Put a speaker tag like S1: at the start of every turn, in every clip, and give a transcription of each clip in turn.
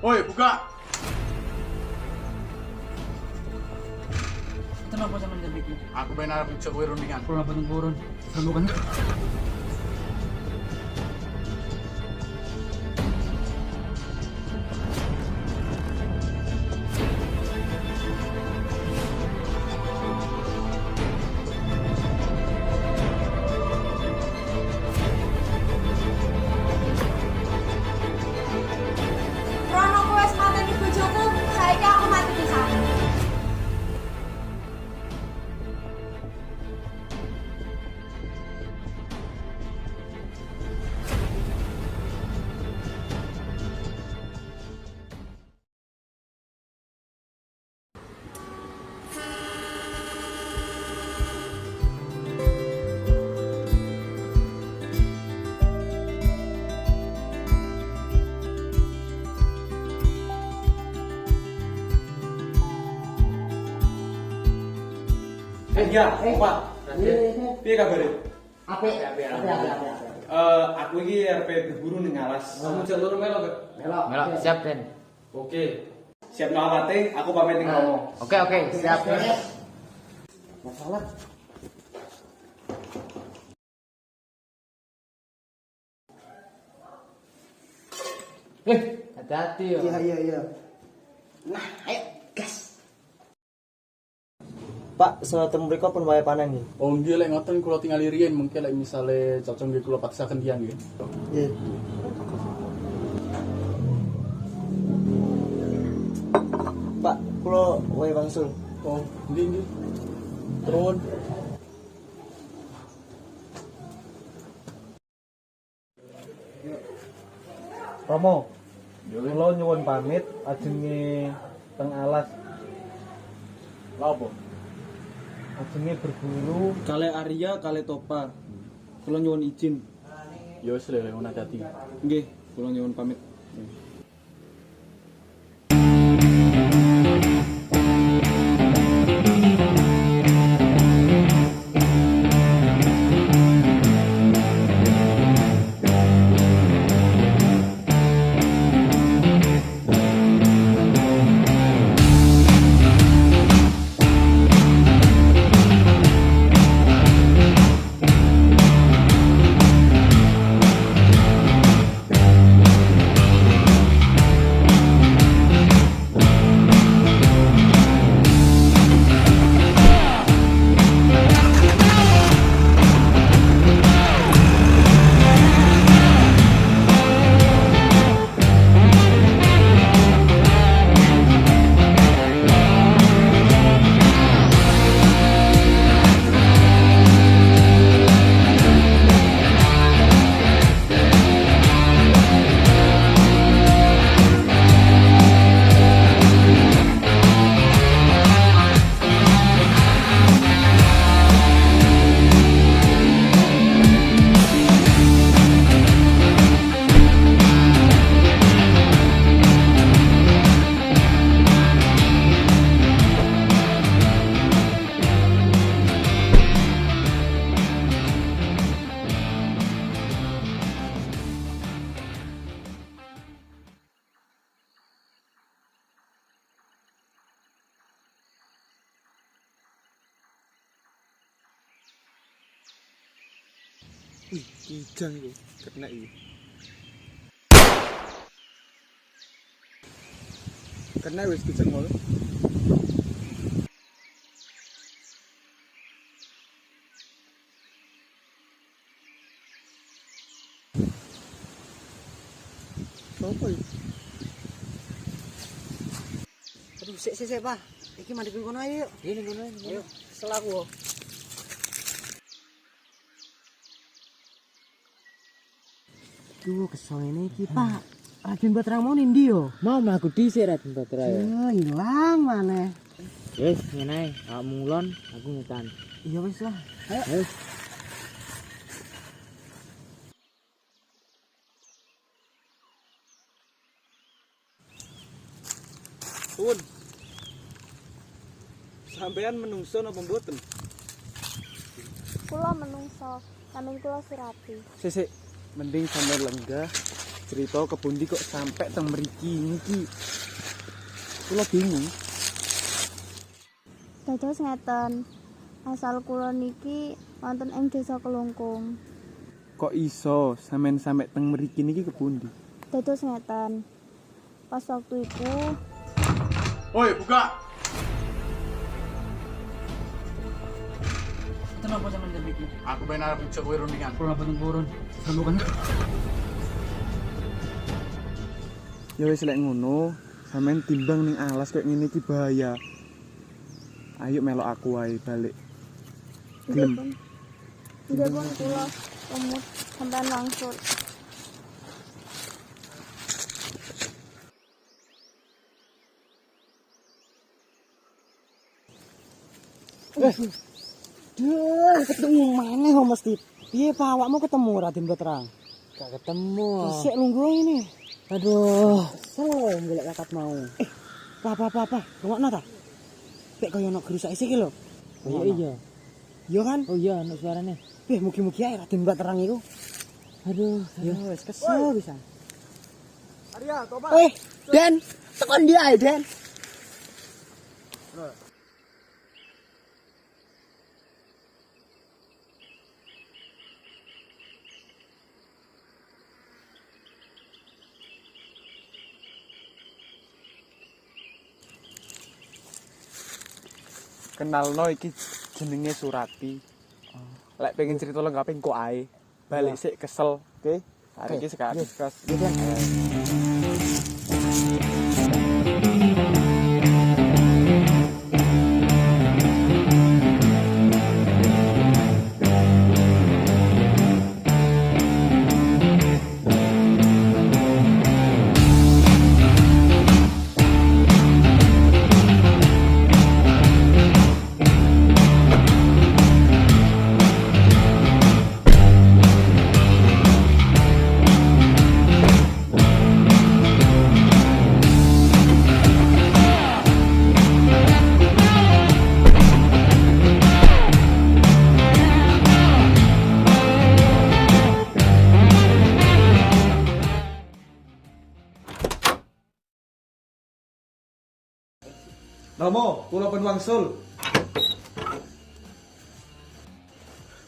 S1: Woi, buka.
S2: Kenapa sama jam ini?
S1: Aku pengen arep ngejak kowe rundingan.
S2: Kurang batang kurun. Kamu kan?
S3: Rono kowe wis mateni bojoku, saiki aku mati pisan.
S4: Pak. Piye kabare?
S5: Apik.
S4: Aku iki arep berburu ning alas. Kamu jalur melo, Kak?
S2: Melok, siap Den.
S4: Oke. Siap no awate, aku pamit ning kono.
S2: Oke, siap.
S5: Masalah.
S2: Hati-hati ya.
S5: Iya. Nah, ayo gas. Pak, senajan mriko pun wae panen iki.
S1: Oh, nggih lek ngoten kula tinggal riyen mengke lek misale cocok nggih kula paksaken tiyang nggih.
S5: Iya. Pak, kula wae wangsul.
S1: Oh, nggih. Turun.
S5: Romo, kula nyuwun pamit ajenge teng alas.
S1: Lha opo?
S5: Ajenge berburu.
S4: Kale Arya, kale Topa. Kula nyuwun izin.
S1: Ya wis lek ngono hati.
S4: Nggih, kula nyuwun pamit.
S5: Kijang iki, kena iki. Kena wis kijang ngono. Sopo iki?
S6: Aduh, sik, Pak. Iki mandek kono ae yuk.
S2: Ini ngono.
S6: Ayo, selaku. Duh, kesel ini iki, Pak. Raden Batrang mau ndi yo?
S2: Mau mlaku dhisik Raden Batra ya.
S6: Hilang maneh.
S2: Wis, ngene ae. Awakmu ngulon, aku ngetan.
S6: Iya wis lah.
S2: Ayo.
S4: Pun. Sampean menungso napa mboten?
S3: Kula menungso, sampeyan kula surati.
S4: Sik, mending sampean lenggah.
S5: cerita kebundi kok sampai teng mriki niki. Kula bingung.
S7: Dados ngeten. Asal kula niki wonten ing Desa Kelungkung.
S5: Kok iso sampean sampe teng mriki niki kebundi?
S7: Dados ngeten. Pas waktu itu
S1: Woi, buka.
S2: Kenapa sampean jam iki?
S1: Aku pengen arep ngejak kowe rundingan.
S2: Kurang purun. Sambukan.
S5: Ya wis lek ngono, sampean timbang ning alas koyo ngene iki bahaya. Ayo melok aku wae balik. Gelem.
S7: nggih pun kula umut sampean langsung.
S6: Duh, ketemu mana kok mesti? Piye Pak awakmu ketemu Raden Baterang?
S2: Gak ketemu.
S6: Sik lungguh ini. Aduh, kesel golek kakak mau. Apa? Rungokno ta? Pek kaya ono gerusak isih iki lho.
S2: Oh iya.
S6: Iya kan?
S2: Oh iya, ono suarane.
S6: Mugi-mugi ae Raden Baterang iku.
S2: Aduh,
S6: Ya wis kesel pisan.
S5: Arya, tobat.
S6: Den, tekan dia ae, Den.
S5: Kenalno iki jenenge Surati. Lek pengen cerita lengkap engko ae. Balik sik kesel, oke? Hari iki sekarang gas.
S4: Romo, kula pun wangsul.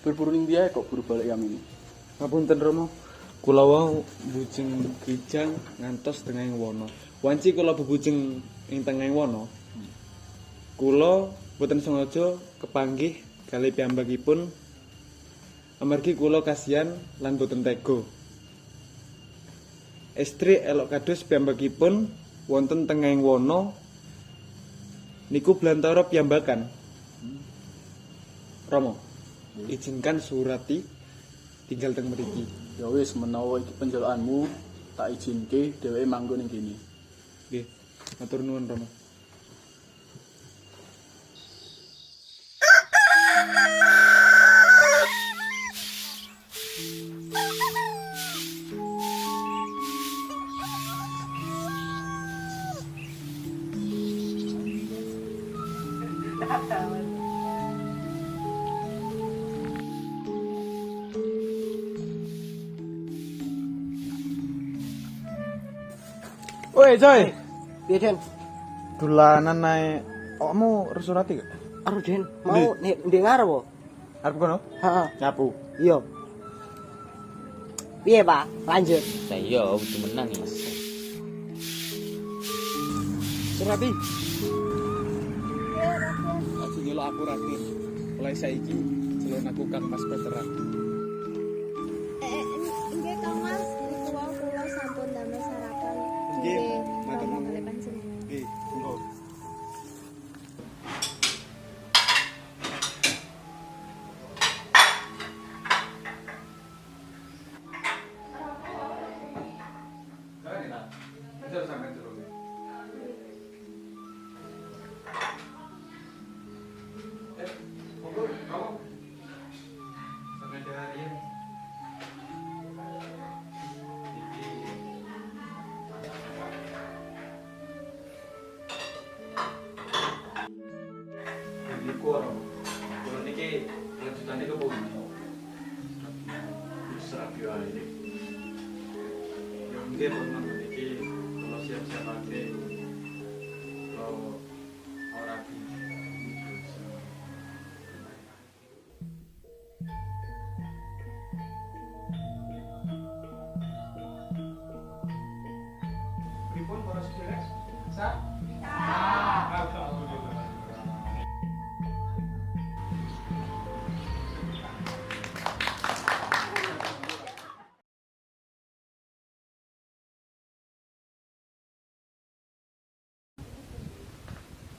S1: Berburu ning dia kok buru balik yang ini.
S5: Ngapunten Romo. Kula wau bujeng kijang ngantos tengahing wana. Wanci kula bebujeng ing tengahing wana. Kula boten sengaja kepanggih kalih piyambakipun amargi kula kasihan lan boten tega. Estri elok kados piyambakipun wonten tengahing wana niku blantara piyambakan. Romo, izinkan Surati tinggal teng mriki.
S1: Ya wis menawa iki penjelasanmu, tak izinke dheweke manggon ning kene.
S5: Nggih, matur nuwun Romo. Woi, Coy.
S6: Piye, Den?
S5: Dolanan nae awakmu Surati gak?
S6: Aduh, Den, mau ndek ngarep po?
S5: Arep kono?
S6: Heeh.
S5: Nyapu.
S6: Iya. Piye, Pak? Lanjut.
S2: saya iya butuh menang ya.
S5: Surati. Aja nyelok aku Raden. Mulai saiki celon aku Kang Mas Baterang.
S7: Nggih Kang Mas, niku wae kula sampun damel sarapan.
S5: Nggih,
S7: Nggih,
S5: matur
S7: romo
S5: nuwun.
S7: kalih panjenengan.
S5: Nggih, monggo.
S4: Kalau niki lanjutannya ke bawah.
S1: Serap yo ae.
S4: Yang
S5: Nggih, pun nonton iki kula siap-siapake. Kalau ora bisa.
S4: Pripun para sedherek? Sa? Alhamdulillah.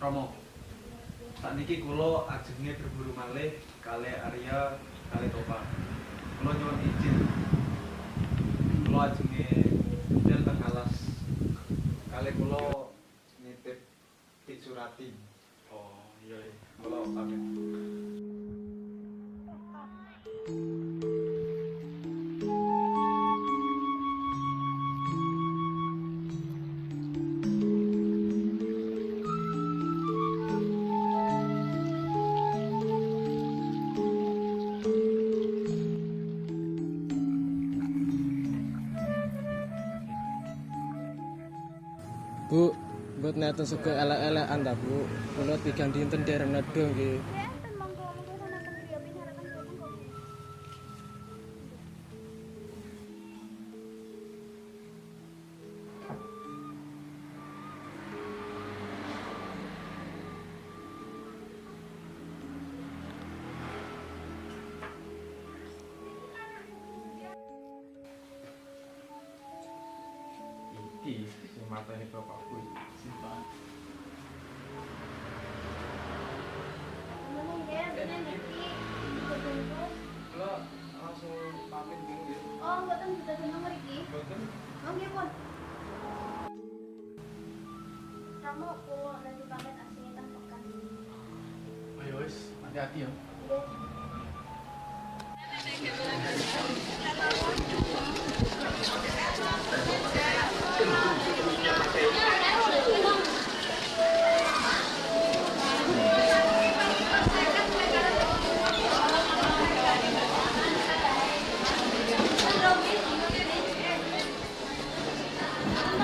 S5: Romo. Sakniki kula ajenge berburu malih kalih Arya kalih Topa. Kula nyuwun izin. Kula ajenge budal teng alas. Kalih kula nitip Tik Surati. Oh, iya. Kula pamit.
S6: Bu, buat neten suka elek-elekan ta, Bu. Kula tigang dinten dereng nedha nggih.
S7: Enten monggo monggo sana kemriki bicarakan monggo.
S5: Iki sing matane bapakku iki. Simpan.
S7: Ngene nggih, ngene iki. Dibungkus.
S5: Kula langsung pamit nggih.
S7: Oh, mboten didadekno nomor iki.
S5: Mboten.
S7: Oh, nggih, Pun. Kamu kula lagi pamit asline teng pekan.
S1: Ayo wis, hati-hati ya.
S7: Nggih.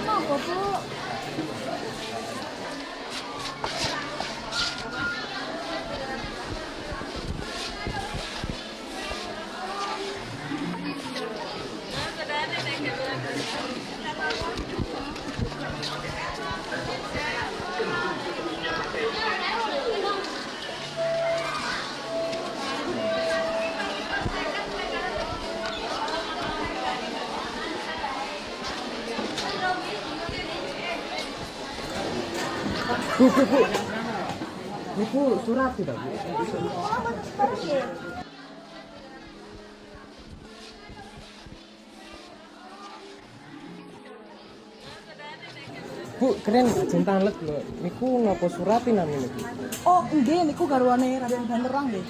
S7: Kenapa, Bu?
S6: Bu. Niku surat tidak, Bu?
S7: Oh, mboten seperti nggih.
S6: Bu, keren jentan let lho. Niku ngapa surati namine, Bu?
S3: Oh, nggih niku garwane Raden Banterang nggih.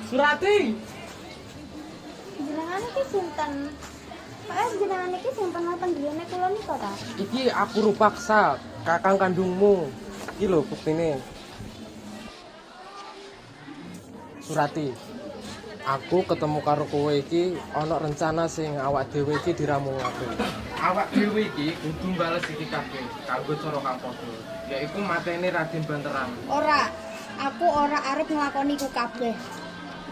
S6: Surati.
S7: Jenengan iki sinten? Pak, jenengan iki simpen wonten griyane kula nika ta?
S6: Iki aku rupaksa, kakang kandungmu. Iki lho buktine. Surati. Aku ketemu karo kowe iki ana rencana sing awak dhewe iki diramungake. Awak dhewe iki kudu bales iki kabeh kanggo cara kapodo. Yaiku mateni Raden Banterang.
S7: Ora, aku ora arep nglakoni iku kabeh.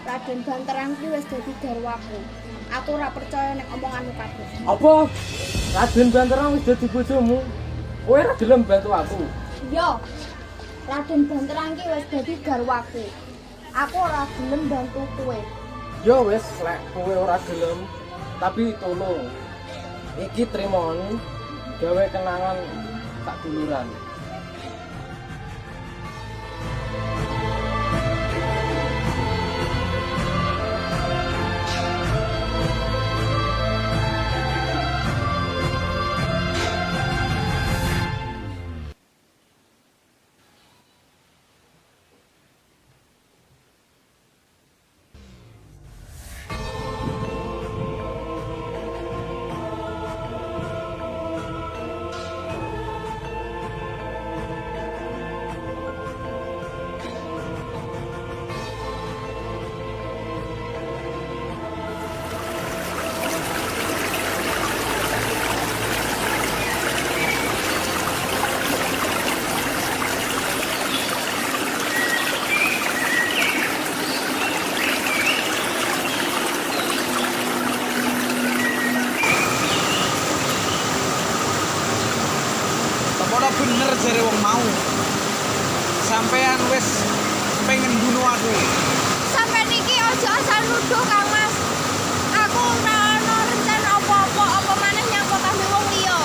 S7: Raden Banterang kuwi wis dadi garwaku. Aku ora percaya nek omonganmu kabeh.
S6: Apa? Raden Banterang wis dadi bojomu? Kowe ora gelem bantu aku?
S7: Yo. Raden Banterang ki wis dadi garwaku. Aku ora gelem bantu kowe.
S6: Yo wis lek kowe ora gelem, tapi tolong. Iki trimon gawe kenangan tak duluran.
S8: bener jare wong mau. Sampean wis pengen bunuh aku.
S7: Sampai niki ojo asal nuduh Kang Mas. Aku ora ono rencana apa-apa, apa maneh nyangkut ambil wong liya.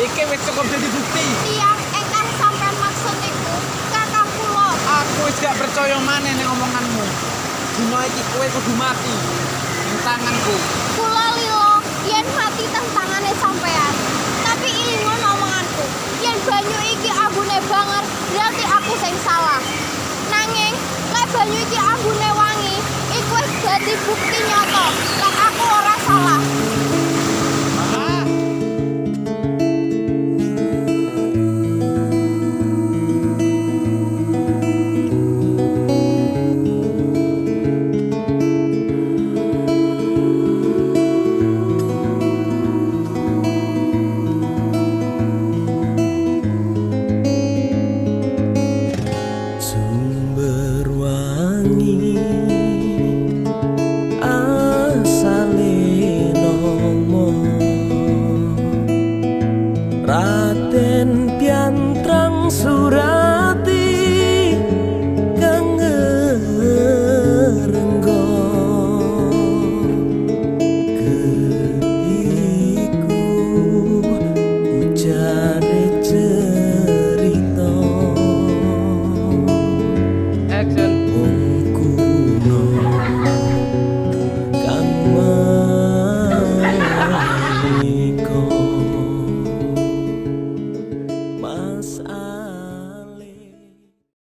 S8: Iki wis cukup dadi bukti.
S7: Tiyang ingkang sampean maksud niku kakang kula.
S8: Aku wis gak percaya maneh ning omonganmu. Dina iki kowe kudu mati ning tanganku.
S7: Kula lilo yen mati teng tangane sampean. Tapi ilingon omonganku. Yen banyu iki ambune banget, berarti aku sing salah. Nanging lek banyu iki ambune wangi, iku wis dadi bukti nyata lek aku ora salah.
S9: Sumber wangi asale nomo Raden Piantrang Surati kang ngerenggo keiku ujare cerita
S6: Action.